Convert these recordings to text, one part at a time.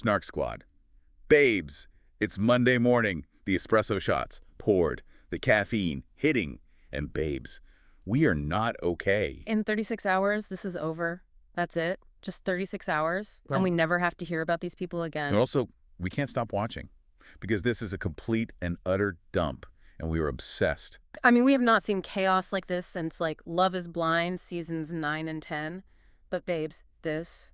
Snark Squad. Babes, it's Monday morning. The espresso shots poured, the caffeine hitting, and babes, we are not okay. In 36 hours, this is over. That's it. Just 36 hours. Well, and we never have to hear about these people again. And also, we can't stop watching because this is a complete and utter dump, and we are obsessed. I mean, we have not seen chaos like this since, like, Love is Blind seasons 9 and 10. But, babes, this,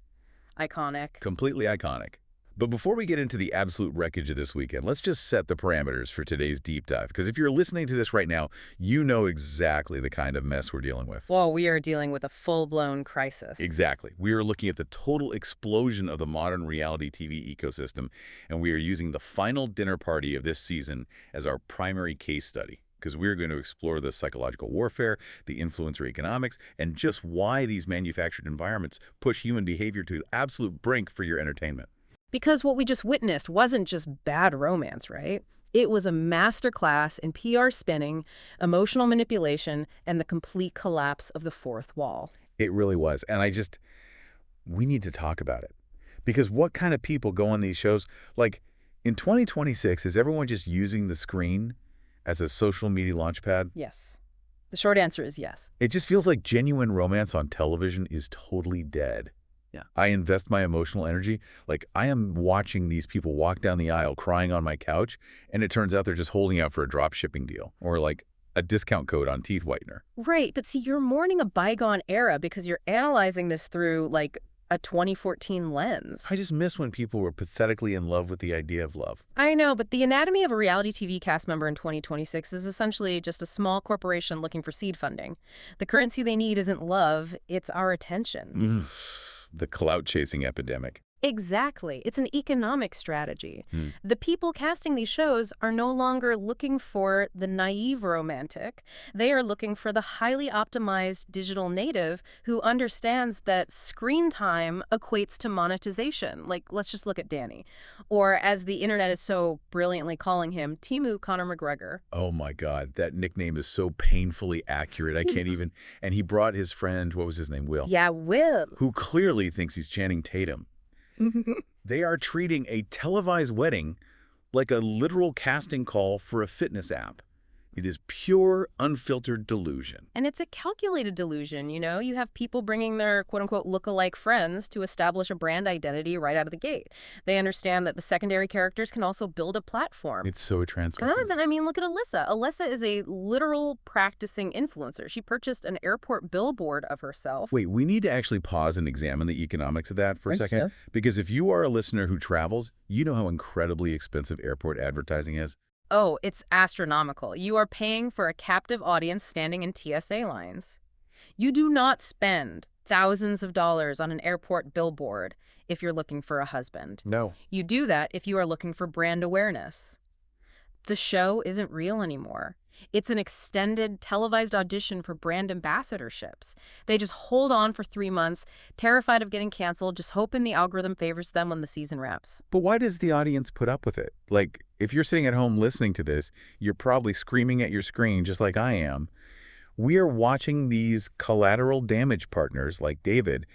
iconic. Completely iconic. But before we get into the absolute wreckage of this weekend, let's just set the parameters for today's deep dive. Because if you're listening to this right now, you know exactly the kind of mess we're dealing with. Well, we are dealing with a full-blown crisis. Exactly. We are looking at the total explosion of the modern reality TV ecosystem, and we are using the final dinner party of this season as our primary case study. Because we're going to explore the psychological warfare, the influencer economics, and just why these manufactured environments push human behavior to the absolute brink for your entertainment. Because what we just witnessed wasn't just bad romance, right? It was a masterclass in PR spinning, emotional manipulation, and the complete collapse of the fourth wall. It really was. And we need to talk about it. Because what kind of people go on these shows? Like, in 2026, is everyone just using the screen as a social media launchpad? Yes. The short answer is yes. It just feels like genuine romance on television is totally dead. Yeah. I invest my emotional energy. Like, I am watching these people walk down the aisle crying on my couch, and it turns out they're just holding out for a drop shipping deal or like a discount code on teeth whitener. Right, but see, you're mourning a bygone era because you're analyzing this through, like, a 2014 lens. I just miss when people were pathetically in love with the idea of love. I know, but the anatomy of a reality TV cast member in 2026 is essentially just a small corporation looking for seed funding. The currency they need isn't love, it's our attention. The clout-chasing epidemic. Exactly. It's an economic strategy. The people casting these shows are no longer looking for the naive romantic. They are looking for the highly optimized digital native who understands that screen time equates to monetization. Like, let's just look at Danny. Or, as the internet is so brilliantly calling him, Timu Conor McGregor. Oh my God, that nickname is so painfully accurate. I can't even. And he brought his friend, what was his name, Will? Yeah, Will. Who clearly thinks he's Channing Tatum. They are treating a televised wedding like a literal casting call for a fitness app. It is pure, unfiltered delusion. And it's a calculated delusion, you know? You have people bringing their quote-unquote look-alike friends to establish a brand identity right out of the gate. They understand that the secondary characters can also build a platform. It's so transparent. I mean, look at Alyssa. Alyssa is a literal practicing influencer. She purchased an airport billboard of herself. Wait, we need to actually pause and examine the economics of that for a second. So. Because if you are a listener who travels, you know how incredibly expensive airport advertising is. Oh, it's astronomical. You are paying for a captive audience standing in TSA lines. You do not spend thousands of dollars on an airport billboard if you're looking for a husband. No. You do that if you are looking for brand awareness. The show isn't real anymore. It's an extended, televised audition for brand ambassadorships. They just hold on for 3 months, terrified of getting canceled, just hoping the algorithm favors them when the season wraps. But why does the audience put up with it? Like, if you're sitting at home listening to this, you're probably screaming at your screen just like I am. We are watching these collateral damage partners like David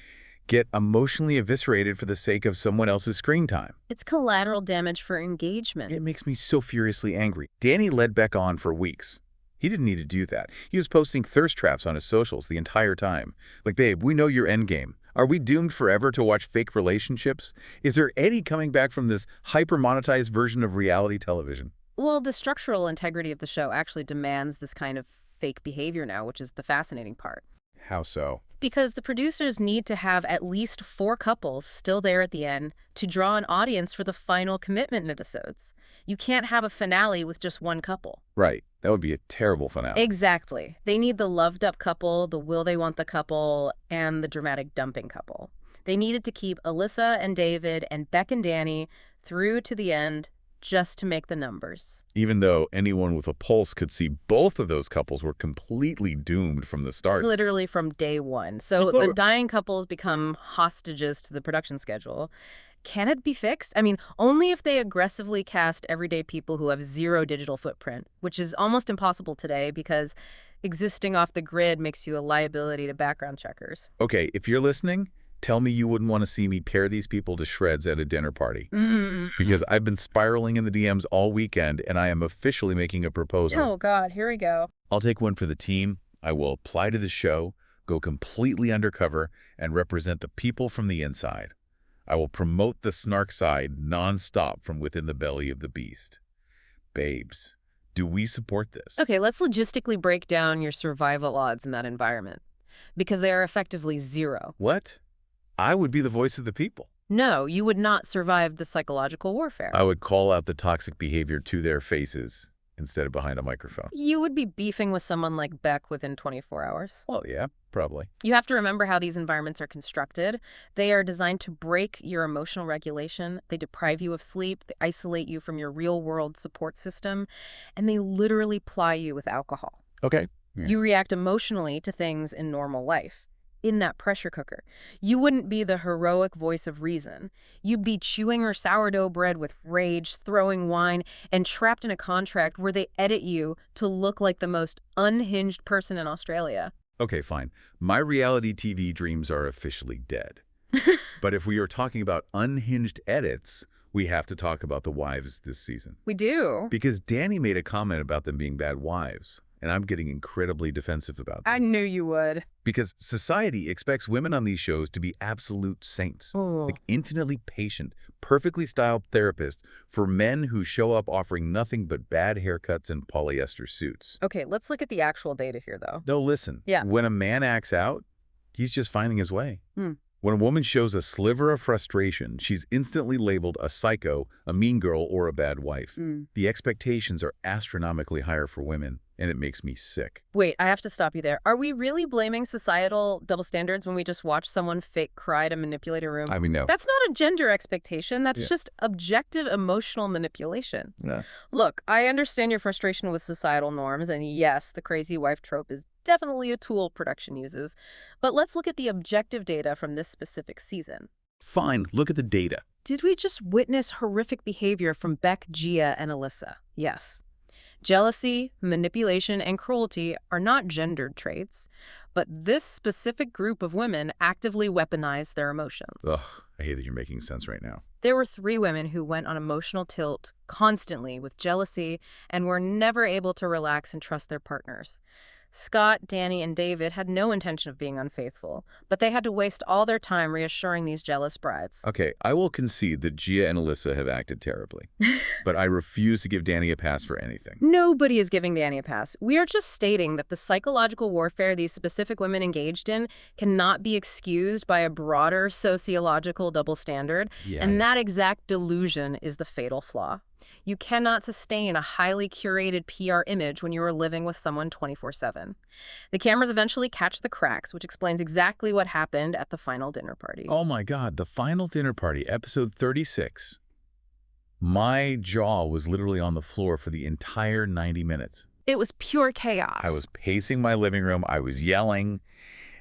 get emotionally eviscerated for the sake of someone else's screen time. It's collateral damage for engagement. It makes me so furiously angry. Danny led Beck on for weeks. He didn't need to do that. He was posting thirst traps on his socials the entire time. Like, babe, we know your endgame. Are we doomed forever to watch fake relationships? Is there any coming back from this hyper-monetized version of reality television? Well, the structural integrity of the show actually demands this kind of fake behavior now, which is the fascinating part. How so? Because the producers need to have at least 4 couples still there at the end to draw an audience for the final commitment episodes. You can't have a finale with just one couple. Right. That would be a terrible finale. Exactly. They need the loved-up couple, the will-they-want-the couple, and the dramatic dumping couple. They needed to keep Alyssa and David and Beck and Danny through to the end just to make the numbers. Even though anyone with a pulse could see both of those couples were completely doomed from the start. It's literally from day one. So the dying couples become hostages to the production schedule. Can it be fixed? I mean, only if they aggressively cast everyday people who have zero digital footprint, which is almost impossible today because existing off the grid makes you a liability to background checkers. Okay, if you're listening, Tell me you wouldn't want to see me tear these people to shreds at a dinner party. Because I've been spiraling in the DMs all weekend, and I am officially making a proposal. Oh, God, here we go. I'll take one for the team. I will apply to the show, go completely undercover, and represent the people from the inside. I will promote the Snark side nonstop from within the belly of the beast. Babes, do we support this? Okay, let's logistically break down your survival odds in that environment, because they are effectively zero. What? I would be the voice of the people. No, you would not survive the psychological warfare. I would call out the toxic behavior to their faces instead of behind a microphone. You would be beefing with someone like Beck within 24 hours. Well, yeah, probably. You have to remember how these environments are constructed. They are designed to break your emotional regulation. They deprive you of sleep. They isolate you from your real-world support system. And they literally ply you with alcohol. Okay. Yeah. You react emotionally to things in normal life. In that pressure cooker. You wouldn't be the heroic voice of reason. You'd be chewing your sourdough bread with rage, throwing wine, and trapped in a contract where they edit you to look like the most unhinged person in Australia. Okay, fine. My reality TV dreams are officially dead. But if we are talking about unhinged edits, we have to talk about the wives this season. We do. Because Danny made a comment about them being bad wives, and I'm getting incredibly defensive about them. I knew you would. Because society expects women on these shows to be absolute saints, like infinitely patient, perfectly styled therapists for men who show up offering nothing but bad haircuts and polyester suits. Okay, let's look at the actual data here, though. No, listen. Yeah. When a man acts out, he's just finding his way. When a woman shows a sliver of frustration, she's instantly labeled a psycho, a mean girl, or a bad wife. The expectations are astronomically higher for women, and it makes me sick. Wait, I have to stop you there. Are we really blaming societal double standards when we just watch someone fake cry to manipulate a room? I mean, no. That's not a gender expectation. That's just objective emotional manipulation. Yeah. Look, I understand your frustration with societal norms, and yes, the crazy wife trope is definitely a tool production uses. But let's look at the objective data from this specific season. Fine, look at the data. Did we just witness horrific behavior from Beck, Gia, and Alyssa? Yes. Jealousy, manipulation, and cruelty are not gendered traits, but this specific group of women actively weaponize their emotions. Ugh, I hate that you're making sense right now. There were 3 women who went on emotional tilt constantly with jealousy and were never able to relax and trust their partners. Scott, Danny, and David had no intention of being unfaithful, but they had to waste all their time reassuring these jealous brides. Okay, I will concede that Gia and Alyssa have acted terribly, but I refuse to give Danny a pass for anything. Nobody is giving Danny a pass. We are just stating that the psychological warfare these specific women engaged in cannot be excused by a broader sociological double standard, and that exact delusion is the fatal flaw. You cannot sustain a highly curated PR image when you are living with someone 24/7. The cameras eventually catch the cracks, which explains exactly what happened at the final dinner party. Oh my God, the final dinner party, episode 36. My jaw was literally on the floor for the entire 90 minutes. It was pure chaos. I was pacing my living room. I was yelling.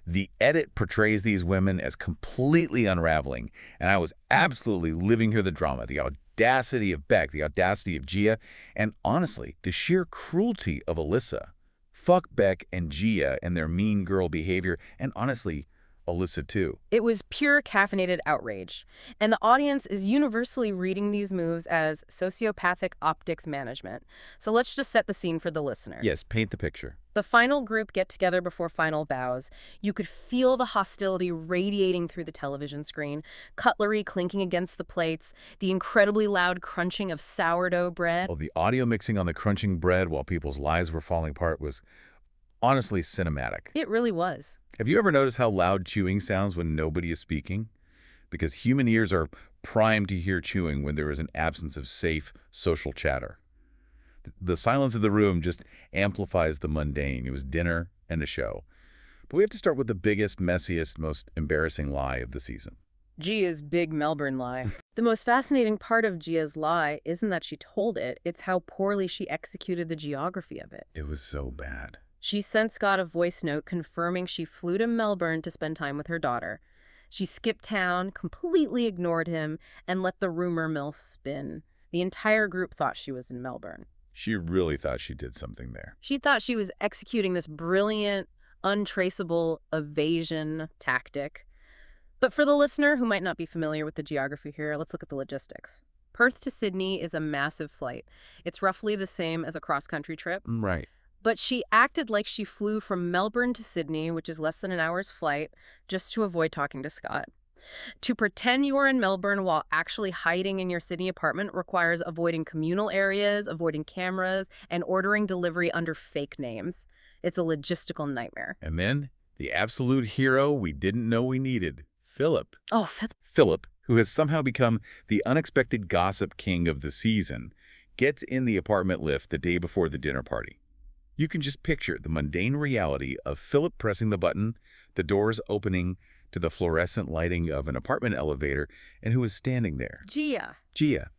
The edit portrays these women as completely unraveling, and I was absolutely living through the drama, the audacity of Beck, the audacity of Gia, and honestly, the sheer cruelty of Alyssa. Fuck Beck and Gia and their mean girl behavior, and honestly, Alyssa too. It was pure caffeinated outrage, and the audience is universally reading these moves as sociopathic optics management. So let's just set the scene for the listener. Yes, paint the picture. The final group get together before final bows. You could feel the hostility radiating through the television screen, cutlery clinking against the plates, the incredibly loud crunching of sourdough bread. Well, the audio mixing on the crunching bread while people's lives were falling apart was honestly cinematic. It really was. Have you ever noticed how loud chewing sounds when nobody is speaking? Because human ears are primed to hear chewing when there is an absence of safe social chatter. The silence of the room just amplifies the mundane. It was dinner and a show. But we have to start with the biggest, messiest, most embarrassing lie of the season. Gia's big Melbourne lie. The most fascinating part of Gia's lie isn't that she told it, it's how poorly she executed the geography of it. It was so bad. She sent Scott a voice note confirming she flew to Melbourne to spend time with her daughter. She skipped town, completely ignored him, and let the rumor mill spin. The entire group thought she was in Melbourne. She really thought she did something there. She thought she was executing this brilliant, untraceable evasion tactic. But for the listener who might not be familiar with the geography here, let's look at the logistics. Perth to Sydney is a massive flight. It's roughly the same as a cross-country trip. Right. But she acted like she flew from Melbourne to Sydney, which is less than an hour's flight, just to avoid talking to Scott. To pretend you are in Melbourne while actually hiding in your Sydney apartment requires avoiding communal areas, avoiding cameras, and ordering delivery under fake names. It's a logistical nightmare. And then the absolute hero we didn't know we needed, Philip. Oh, Philip, who has somehow become the unexpected gossip king of the season, gets in the apartment lift the day before the dinner party. You can just picture the mundane reality of Philip pressing the button, the doors opening to the fluorescent lighting of an apartment elevator, and who is standing there? Gia.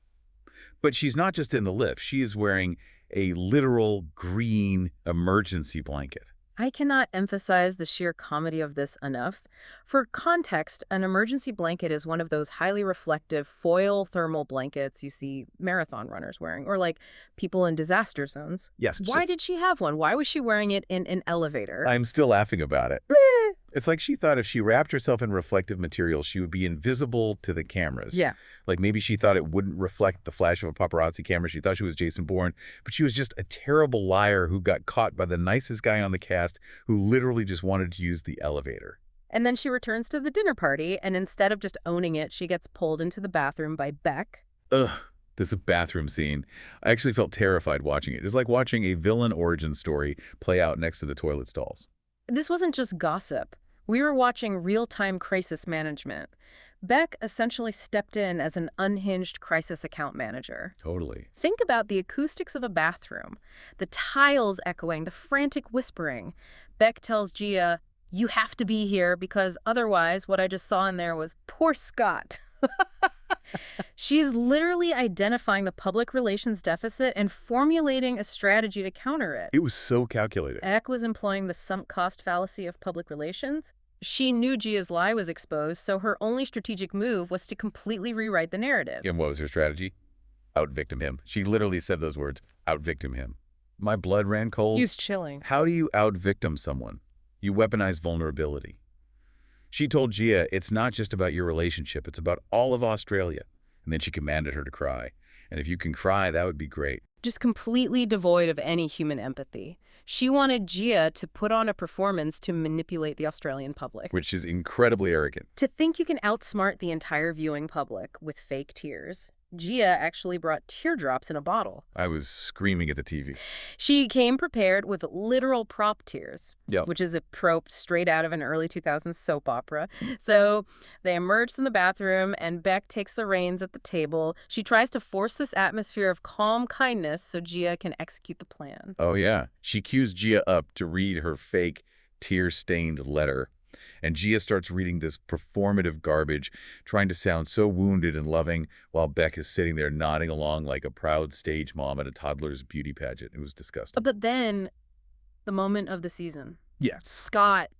But she's not just in the lift. She is wearing a literal green emergency blanket. I cannot emphasize the sheer comedy of this enough. For context, an emergency blanket is one of those highly reflective foil thermal blankets you see marathon runners wearing, or like people in disaster zones. Yes. Why did she have one? Why was she wearing it in an elevator? I'm still laughing about it. It's like she thought if she wrapped herself in reflective material, she would be invisible to the cameras. Yeah. Like maybe she thought it wouldn't reflect the flash of a paparazzi camera. She thought she was Jason Bourne, but she was just a terrible liar who got caught by the nicest guy on the cast who literally just wanted to use the elevator. And then she returns to the dinner party, and instead of just owning it, she gets pulled into the bathroom by Beck. Ugh, this bathroom scene. I actually felt terrified watching it. It's like watching a villain origin story play out next to the toilet stalls. This wasn't just gossip. We were watching real-time crisis management. Beck essentially stepped in as an unhinged crisis account manager. Totally. Think about the acoustics of a bathroom, the tiles echoing, the frantic whispering. Beck tells Gia, "You have to be here because otherwise what I just saw in there was poor Scott." She's literally identifying the public relations deficit and formulating a strategy to counter it. It was so calculated. Beck was employing the sunk cost fallacy of public relations. She knew Gia's lie was exposed, so her only strategic move was to completely rewrite the narrative. And what was her strategy? Out-victim him. She literally said those words, out-victim him. My blood ran cold. He was chilling. How do you out-victim someone? You weaponize vulnerability. She told Gia, it's not just about your relationship, it's about all of Australia. And then she commanded her to cry. And if you can cry, that would be great. Just completely devoid of any human empathy. She wanted Gia to put on a performance to manipulate the Australian public. Which is incredibly arrogant. To think you can outsmart the entire viewing public with fake tears. Gia actually brought teardrops in a bottle. I was screaming at the TV. She came prepared with literal prop tears, Yep. which is a trope straight out of an early 2000s soap opera. So they emerge from the bathroom, and Beck takes the reins at the table. She tries to force this atmosphere of calm kindness so Gia can execute the plan. Oh, yeah. She cues Gia up to read her fake, tear-stained letter. And Gia starts reading this performative garbage, trying to sound so wounded and loving, while Beck is sitting there nodding along like a proud stage mom at a toddler's beauty pageant. It was disgusting. But then, the moment of the season. Yes. Scott,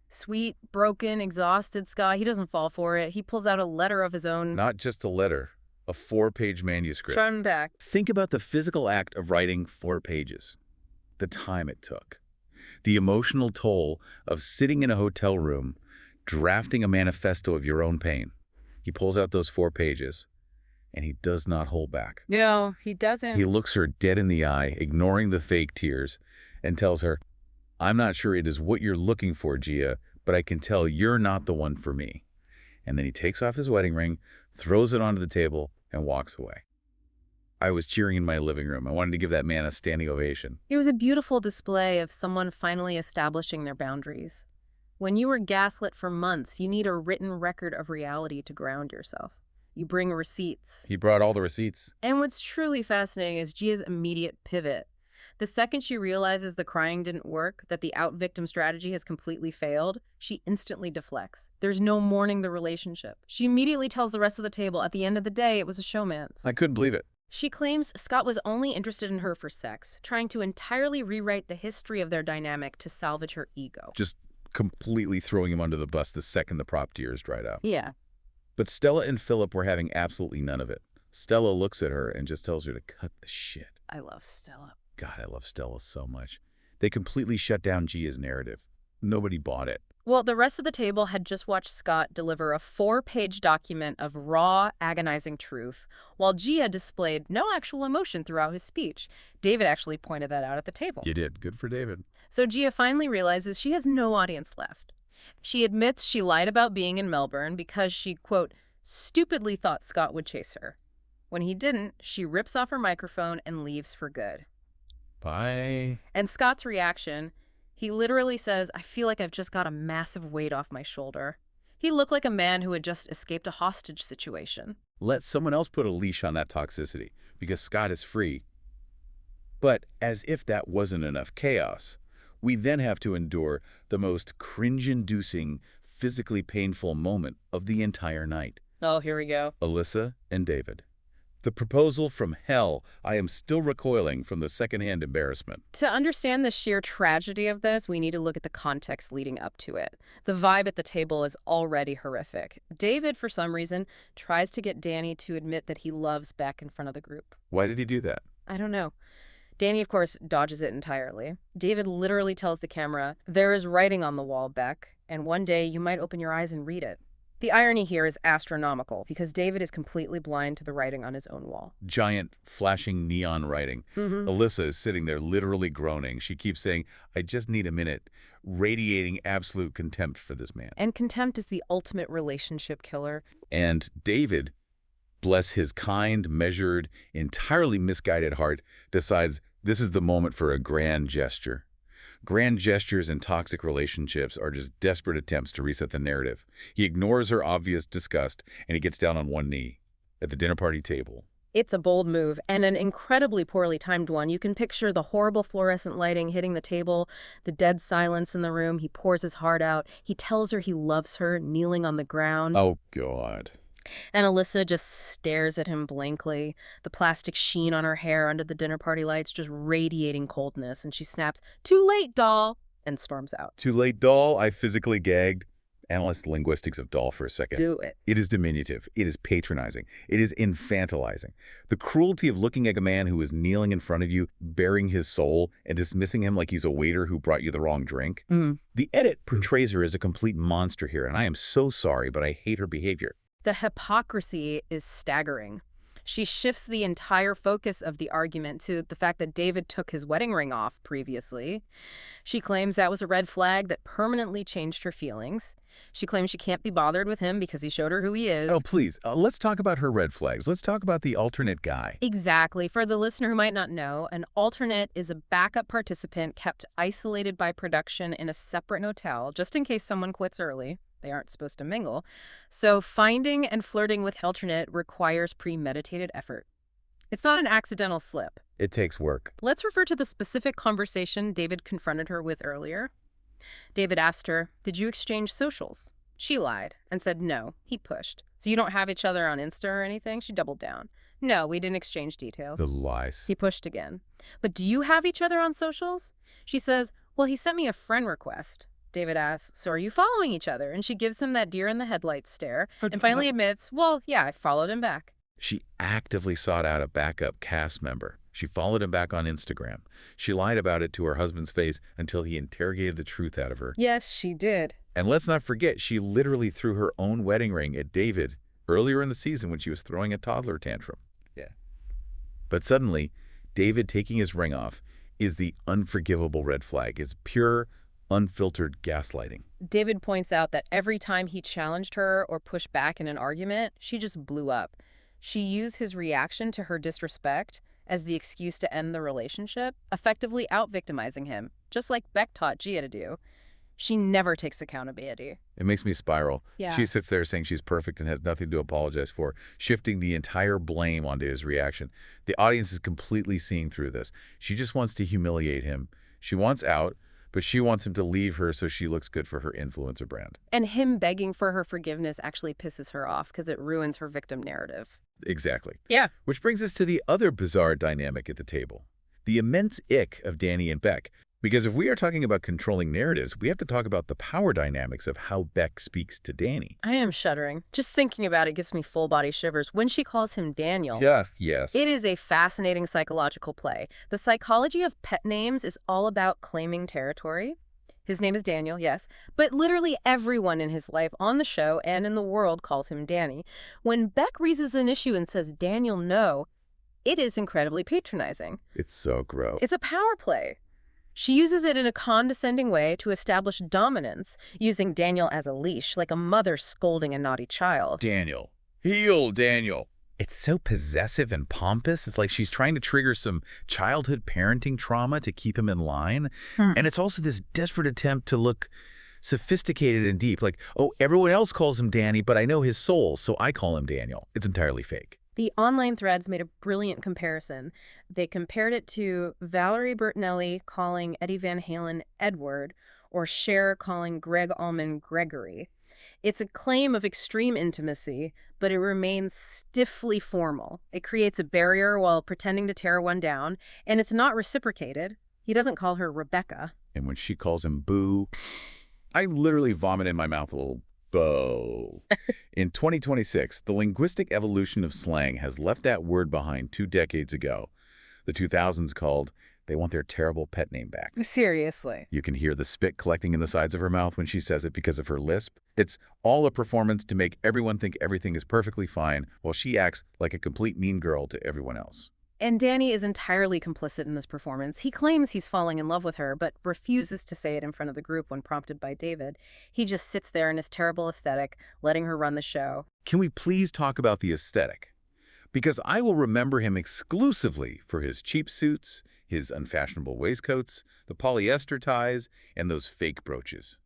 sweet, broken, exhausted Scott, he doesn't fall for it. He pulls out a letter of his own. Not just a letter, a 4-page manuscript. Front and back. Think about the physical act of writing 4 pages, the time it took. The emotional toll of sitting in a hotel room, drafting a manifesto of your own pain. He pulls out those 4 pages, and he does not hold back. No, he doesn't. He looks her dead in the eye, ignoring the fake tears, and tells her, I'm not sure it is what you're looking for, Gia, but I can tell you're not the one for me. And then he takes off his wedding ring, throws it onto the table, and walks away. I was cheering in my living room. I wanted to give that man a standing ovation. It was a beautiful display of someone finally establishing their boundaries. When you were gaslit for months, you need a written record of reality to ground yourself. You bring receipts. He brought all the receipts. And what's truly fascinating is Gia's immediate pivot. The second she realizes the crying didn't work, that the out-victim strategy has completely failed, she instantly deflects. There's no mourning the relationship. She immediately tells the rest of the table at the end of the day it was a showman's. I couldn't believe it. She claims Scott was only interested in her for sex, trying to entirely rewrite the history of their dynamic to salvage her ego. Just completely throwing him under the bus the second the prop tears dried out. Yeah. But Stella and Philip were having absolutely none of it. Stella looks at her and just tells her to cut the shit. I love Stella. God, I love Stella so much. They completely shut down Gia's narrative. Nobody bought it. Well, the rest of the table had just watched Scott deliver a 4-page document of raw, agonizing truth, while Gia displayed no actual emotion throughout his speech. David actually pointed that out at the table. You did. Good for David. So Gia finally realizes she has no audience left. She admits she lied about being in Melbourne because she, quote, stupidly thought Scott would chase her. When he didn't, she rips off her microphone and leaves for good. Bye. And Scott's reaction, he literally says, I feel like I've just got a massive weight off my shoulder. He looked like a man who had just escaped a hostage situation. Let someone else put a leash on that toxicity, because Scott is free. But as if that wasn't enough chaos, we then have to endure the most cringe-inducing, physically painful moment of the entire night. Oh, here we go. Alyssa and David. The proposal from hell. I am still recoiling from the secondhand embarrassment. To understand the sheer tragedy of this, we need to look at the context leading up to it. The vibe at the table is already horrific. David, for some reason, tries to get Danny to admit that he loves Beck in front of the group. Why did he do that? I don't know. Danny, of course, dodges it entirely. David literally tells the camera, there is writing on the wall, Beck, and one day you might open your eyes and read it. The irony here is astronomical, because David is completely blind to the writing on his own wall. Giant, flashing neon writing. Alyssa is sitting there literally groaning. She keeps saying, I just need a minute, radiating absolute contempt for this man. And contempt is the ultimate relationship killer. And David, bless his kind, measured, entirely misguided heart, decides this is the moment for a grand gesture. Grand gestures in toxic relationships are just desperate attempts to reset the narrative. He ignores her obvious disgust, and he gets down on one knee at the dinner party table. It's a bold move, and an incredibly poorly timed one. You can picture the horrible fluorescent lighting hitting the table, the dead silence in the room. He pours his heart out. He tells her he loves her, kneeling on the ground. Oh, God. And Alyssa just stares at him blankly, the plastic sheen on her hair under the dinner party lights just radiating coldness, and she snaps, "Too late, doll," and storms out. Too late, doll. I physically gagged. Analyze the linguistics of doll for a second. Do it. It is diminutive. It is patronizing. It is infantilizing. The cruelty of looking at a man who is kneeling in front of you, bearing his soul, and dismissing him like he's a waiter who brought you the wrong drink. The edit portrays her as a complete monster here, and I am so sorry, but I hate her behavior. The hypocrisy is staggering. She shifts the entire focus of the argument to the fact that David took his wedding ring off previously. She claims that was a red flag that permanently changed her feelings. She claims she can't be bothered with him because he showed her who he is. Oh, please, let's talk about her red flags. Let's talk about the alternate guy. Exactly. For the listener who might not know, an alternate is a backup participant kept isolated by production in a separate hotel, just in case someone quits early. They aren't supposed to mingle. So finding and flirting with alternate requires premeditated effort. It's not an accidental slip. It takes work. Let's refer to the specific conversation David confronted her with earlier. David asked her, "Did you exchange socials?" She lied and said no. He pushed. "So you don't have each other on Insta or anything?" She doubled down. "No, we didn't exchange details." The lies. He pushed again. "But do you have each other on socials?" She says, "Well, he sent me a friend request." David asks, "So are you following each other?" And she gives him that deer in the headlights stare and finally admits, "Well, yeah, I followed him back." She actively sought out a backup cast member. She followed him back on Instagram. She lied about it to her husband's face until he interrogated the truth out of her. Yes, she did. And let's not forget, she literally threw her own wedding ring at David earlier in the season when she was throwing a toddler tantrum. Yeah. But suddenly, David taking his ring off is the unforgivable red flag. It's pure, unfiltered gaslighting. David points out that every time he challenged her or pushed back in an argument, she just blew up. She used his reaction to her disrespect as the excuse to end the relationship, effectively out-victimizing him, just like Beck taught Gia to do. She never takes accountability. It makes me spiral. Yeah. She sits there saying she's perfect and has nothing to apologize for, shifting the entire blame onto his reaction. The audience is completely seeing through this. She just wants to humiliate him. She wants out, but she wants him to leave her so she looks good for her influencer brand. And him begging for her forgiveness actually pisses her off because it ruins her victim narrative. Exactly. Yeah. Which brings us to the other bizarre dynamic at the table, the immense ick of Danny and Beck. Because if we are talking about controlling narratives, we have to talk about the power dynamics of how Beck speaks to Danny. I am shuddering. Just thinking about it gives me full-body shivers. When she calls him Daniel, Yes. it is a fascinating psychological play. The psychology of pet names is all about claiming territory. His name is Daniel, yes. But literally everyone in his life, on the show and in the world, calls him Danny. When Beck raises an issue and says, Daniel, no, it is incredibly patronizing. It's so gross. It's a power play. She uses it in a condescending way to establish dominance, using Daniel as a leash, like a mother scolding a naughty child. Daniel. Heel, Daniel. It's so possessive and pompous. It's like she's trying to trigger some childhood parenting trauma to keep him in line. And it's also this desperate attempt to look sophisticated and deep. Like, oh, everyone else calls him Danny, but I know his soul, so I call him Daniel. It's entirely fake. The online threads made a brilliant comparison. They compared it to Valerie Bertinelli calling Eddie Van Halen Edward, or Cher calling Greg Allman Gregory. It's a claim of extreme intimacy, but it remains stiffly formal. It creates a barrier while pretending to tear one down, and it's not reciprocated. He doesn't call her Rebecca. And when she calls him Boo, I literally vomit in my mouth a little. Bo. In 2026, the linguistic evolution of slang has left that word behind 2 decades ago. The 2000s called, they want their terrible pet name back. Seriously. You can hear the spit collecting in the sides of her mouth when she says it because of her lisp. It's all a performance to make everyone think everything is perfectly fine while she acts like a complete mean girl to everyone else. And Danny is entirely complicit in this performance. He claims he's falling in love with her, but refuses to say it in front of the group when prompted by David. He just sits there in his terrible aesthetic, letting her run the show. Can we please talk about the aesthetic? Because I will remember him exclusively for his cheap suits, his unfashionable waistcoats, the polyester ties, and those fake brooches.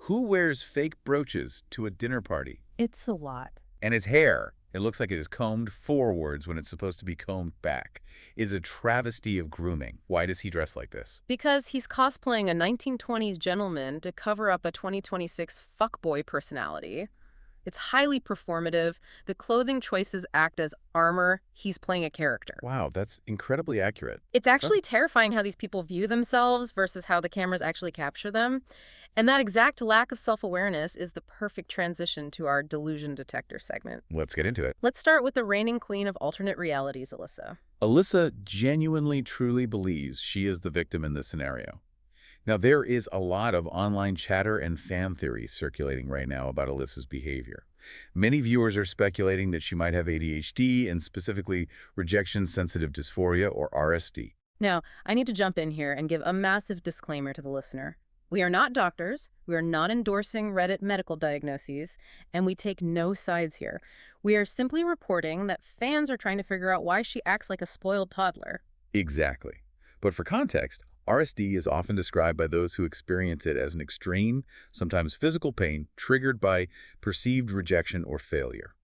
Who wears fake brooches to a dinner party? It's a lot. And his hair. It looks like it is combed forwards when it's supposed to be combed back. It is a travesty of grooming. Why does he dress like this? Because he's cosplaying a 1920s gentleman to cover up a 2026 fuckboy personality. It's highly performative. The clothing choices act as armor. He's playing a character. Wow, that's incredibly accurate. It's actually terrifying how these people view themselves versus how the cameras actually capture them. And that exact lack of self-awareness is the perfect transition to our delusion detector segment. Let's get into it. Let's start with the reigning queen of alternate realities, Alyssa. Alyssa genuinely, truly believes she is the victim in this scenario. Now, there is a lot of online chatter and fan theories circulating right now about Alyssa's behavior. Many viewers are speculating that she might have ADHD and specifically rejection-sensitive dysphoria, or RSD. Now, I need to jump in here and give a massive disclaimer to the listener. We are not doctors, we are not endorsing Reddit medical diagnoses, and we take no sides here. We are simply reporting that fans are trying to figure out why she acts like a spoiled toddler. Exactly. But for context, RSD is often described by those who experience it as an extreme, sometimes physical pain triggered by perceived rejection or failure.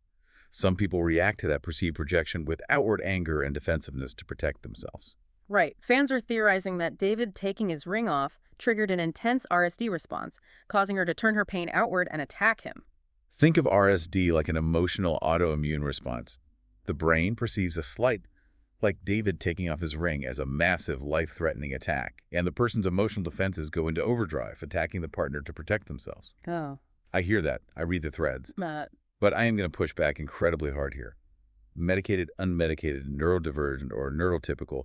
Some people react to that perceived rejection with outward anger and defensiveness to protect themselves. Right. Fans are theorizing that David taking his ring off triggered an intense RSD response, causing her to turn her pain outward and attack him. Think of RSD like an emotional autoimmune response. The brain perceives a slight, like David taking off his ring, as a massive, life-threatening attack, and the person's emotional defenses go into overdrive, attacking the partner to protect themselves. Oh. I hear that. I read the threads. Matt. But I am going to push back incredibly hard here. Medicated, unmedicated, neurodivergent, or neurotypical,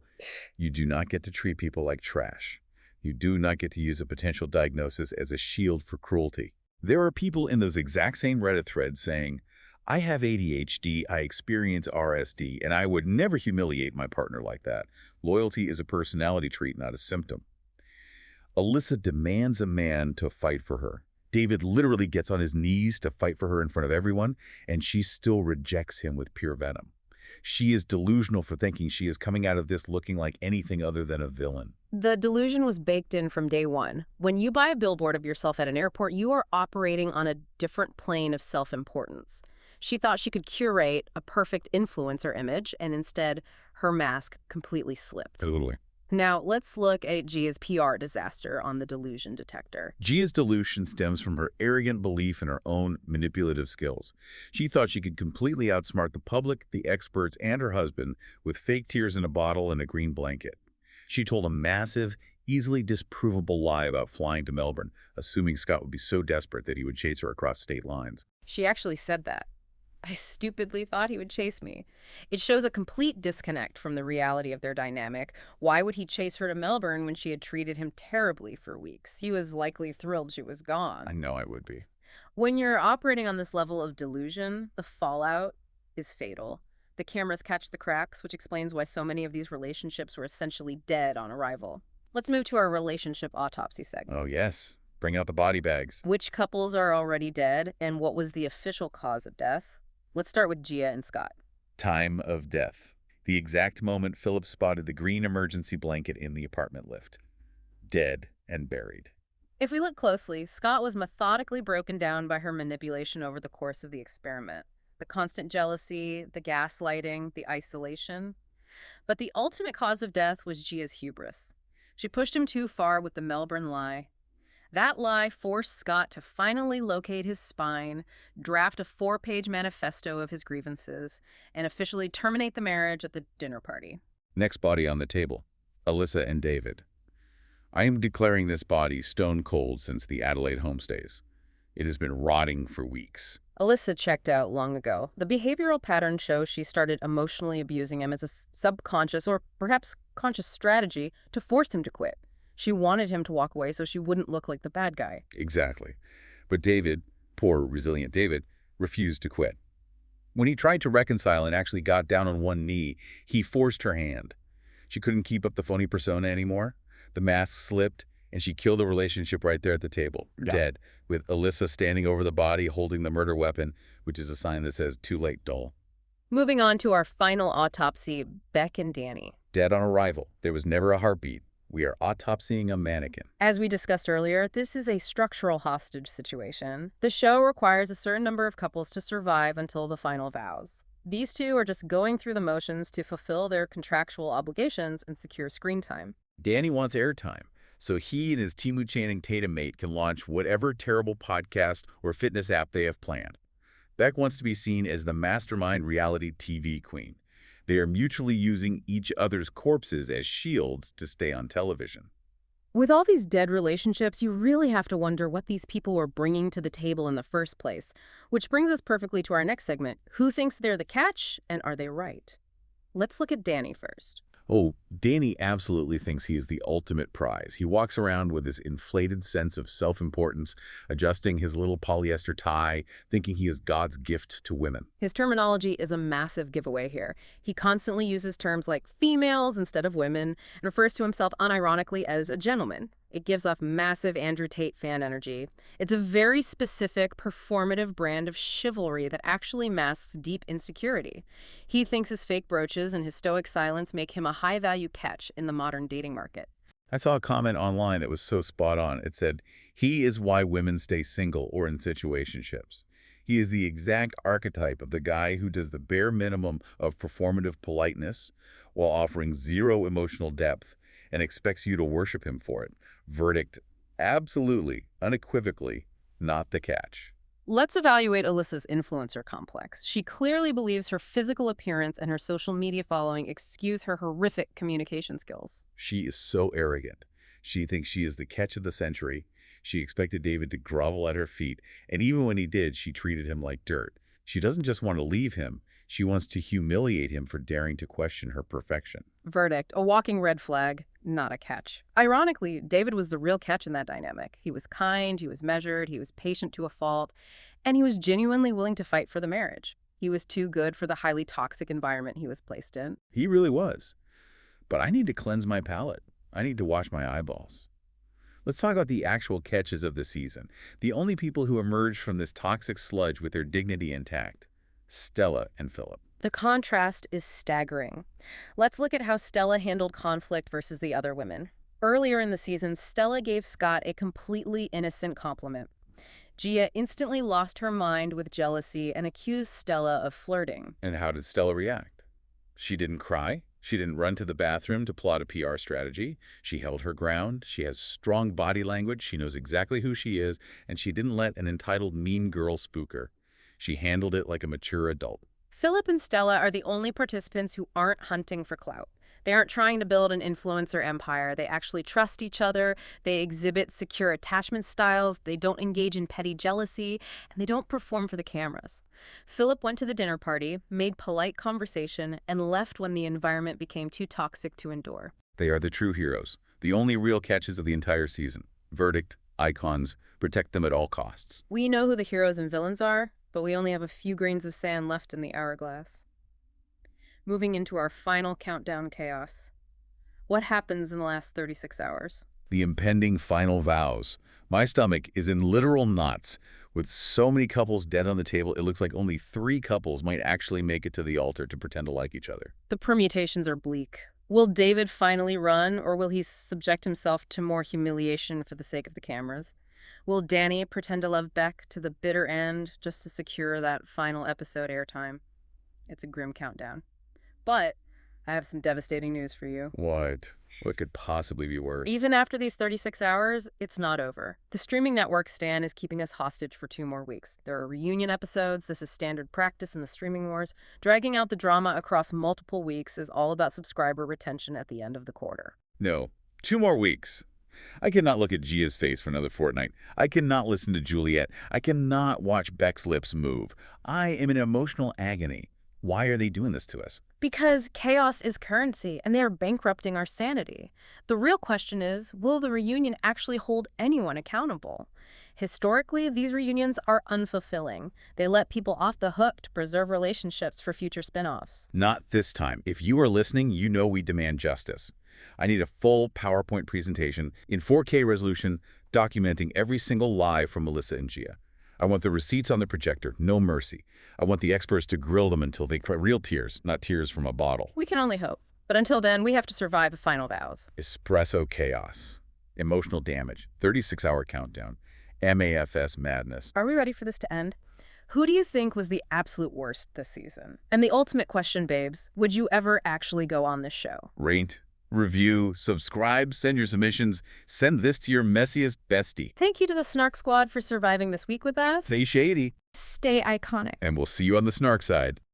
you do not get to treat people like trash. You do not get to use a potential diagnosis as a shield for cruelty. There are people in those exact same Reddit threads saying, I have ADHD, I experience RSD, and I would never humiliate my partner like that. Loyalty is a personality trait, not a symptom. Alyssa demands a man to fight for her. David literally gets on his knees to fight for her in front of everyone, and she still rejects him with pure venom. She is delusional for thinking she is coming out of this looking like anything other than a villain. The delusion was baked in from day one. When you buy a billboard of yourself at an airport, you are operating on a different plane of self-importance. She thought she could curate a perfect influencer image, and instead, her mask completely slipped. Totally. Now, let's look at Gia's PR disaster on the delusion detector. Gia's delusion stems from her arrogant belief in her own manipulative skills. She thought she could completely outsmart the public, the experts, and her husband with fake tears in a bottle and a green blanket. She told a massive, easily disprovable lie about flying to Melbourne, assuming Scott would be so desperate that he would chase her across state lines. She actually said that. I stupidly thought he would chase me. It shows a complete disconnect from the reality of their dynamic. Why would he chase her to Melbourne when she had treated him terribly for weeks? He was likely thrilled she was I gone. know I would be. When you're operating on this level of delusion, the fallout is fatal. The cameras catch the cracks, which explains why so many of these relationships were essentially dead on arrival. Let's move to our relationship autopsy segment. Oh, yes. Bring out the body bags. Which couples are already dead, and what was the official cause of death? Let's start with Gia and Scott. Time of death. The exact moment Philip spotted the green emergency blanket in the apartment lift. Dead and buried. If we look closely, Scott was methodically broken down by her manipulation over the course of the experiment. The constant jealousy, the gaslighting, the isolation. But the ultimate cause of death was Gia's hubris. She pushed him too far with the Melbourne lie. That lie forced Scott to finally locate his spine, draft a 4-page manifesto of his grievances, and officially terminate the marriage at the dinner party. Next body on the table. Alyssa and David. I am declaring this body stone cold since the Adelaide homestays. It has been rotting for weeks. Alyssa checked out long ago. The behavioral pattern shows she started emotionally abusing him as a subconscious or perhaps conscious strategy to force him to quit. She wanted him to walk away so she wouldn't look like the bad guy. Exactly. But David, poor resilient David, refused to quit. When he tried to reconcile and actually got down on one knee, he forced her hand. She couldn't keep up the phony persona anymore. The mask slipped, and she killed the relationship right there at the table, dead, with Alyssa standing over the body holding the murder weapon, which is a sign that says, too late, doll. Moving on to our final autopsy, Beck and Danny. Dead on arrival. There was never a heartbeat. We are autopsying a mannequin. As we discussed earlier, this is a structural hostage situation. The show requires a certain number of couples to survive until the final vows. These two are just going through the motions to fulfill their contractual obligations and secure screen time. Danny wants airtime, so he and his Timu Channing Tatum mate can launch whatever terrible podcast or fitness app they have planned. Beck wants to be seen as the mastermind reality TV queen. They are mutually using each other's corpses as shields to stay on television. With all these dead relationships, you really have to wonder what these people were bringing to the table in the first place. Which brings us perfectly to our next segment. Who thinks they're the catch, and are they right? Let's look at Danny first. Oh, Danny absolutely thinks he is the ultimate prize. He walks around with this inflated sense of self-importance, adjusting his little polyester tie, thinking he is God's gift to women. His terminology is a massive giveaway here. He constantly uses terms like females instead of women and refers to himself unironically as a gentleman. It gives off massive Andrew Tate fan energy. It's a very specific, performative brand of chivalry that actually masks deep insecurity. He thinks his fake brooches and his stoic silence make him a high-value catch in the modern dating market. I saw a comment online that was so spot on. It said, "He is why women stay single or in situationships." He is the exact archetype of the guy who does the bare minimum of performative politeness while offering zero emotional depth and expects you to worship him for it. Verdict, absolutely, unequivocally, not the catch. Let's evaluate Alyssa's influencer complex. She clearly believes her physical appearance and her social media following excuse her horrific communication skills. She is so arrogant. She thinks she is the catch of the century. She expected David to grovel at her feet, and even when he did, she treated him like dirt. She doesn't just want to leave him. She wants to humiliate him for daring to question her perfection. Verdict, a walking red flag, not a catch. Ironically, David was the real catch in that dynamic. He was kind, he was measured, he was patient to a fault, and he was genuinely willing to fight for the marriage. He was too good for the highly toxic environment he was placed in. He really was. But I need to cleanse my palate. I need to wash my eyeballs. Let's talk about the actual catches of the season. The only people who emerged from this toxic sludge with their dignity intact. Stella and Philip. The contrast is staggering. Let's look at how Stella handled conflict versus the other women. Earlier in the season, Stella gave Scott a completely innocent compliment. Gia instantly lost her mind with jealousy and accused Stella of flirting. And how did Stella react? She didn't cry. She didn't run to the bathroom to plot a PR strategy. She held her ground. She has strong body language. She knows exactly who she is, and she didn't let an entitled mean girl spook her. She handled it like a mature adult. Philip and Stella are the only participants who aren't hunting for clout. They aren't trying to build an influencer empire. They actually trust each other. They exhibit secure attachment styles. They don't engage in petty jealousy. And they don't perform for the cameras. Philip went to the dinner party, made polite conversation, and left when the environment became too toxic to endure. They are the true heroes, the only real catches of the entire season. Verdict, icons, protect them at all costs. We know who the heroes and villains are, but we only have a few grains of sand left in the hourglass. Moving into our final countdown chaos. What happens in the last 36 hours? The impending final vows. My stomach is in literal knots. With so many couples dead on the table, it looks like only 3 couples might actually make it to the altar to pretend to like each other. The permutations are bleak. Will David finally run, or will he subject himself to more humiliation for the sake of the cameras? Will Danny pretend to love Beck to the bitter end just to secure that final episode airtime? It's a grim countdown. But I have some devastating news for you. What? What could possibly be worse? Even after these 36 hours, it's not over. The streaming network Stan is keeping us hostage for 2 more weeks. There are reunion episodes. This is standard practice in the streaming wars. Dragging out the drama across multiple weeks is all about subscriber retention at the end of the quarter. No. 2 more weeks. I cannot look at Gia's face for another fortnight. I cannot listen to Juliet. I cannot watch Beck's lips move. I am in emotional agony. Why are they doing this to us? Because chaos is currency, and they are bankrupting our sanity. The real question is, will the reunion actually hold anyone accountable? Historically, these reunions are unfulfilling. They let people off the hook to preserve relationships for future spin-offs. Not this time. If you are listening, you know we demand justice. I need a full PowerPoint presentation in 4K resolution documenting every single lie from Melissa and Gia. I want the receipts on the projector, no mercy. I want the experts to grill them until they cry real tears, not tears from a bottle. We can only hope. But until then, we have to survive the final vows. Espresso chaos. Emotional damage. 36-hour countdown. MAFS madness. Are we ready for this to end? Who do you think was the absolute worst this season? And the ultimate question, babes, would you ever actually go on this show? Rate, review, subscribe, send your submissions. Send this to your messiest bestie. Thank you to the Snark Squad for surviving this week with us. Stay shady. Stay iconic. And we'll see you on the Snark side.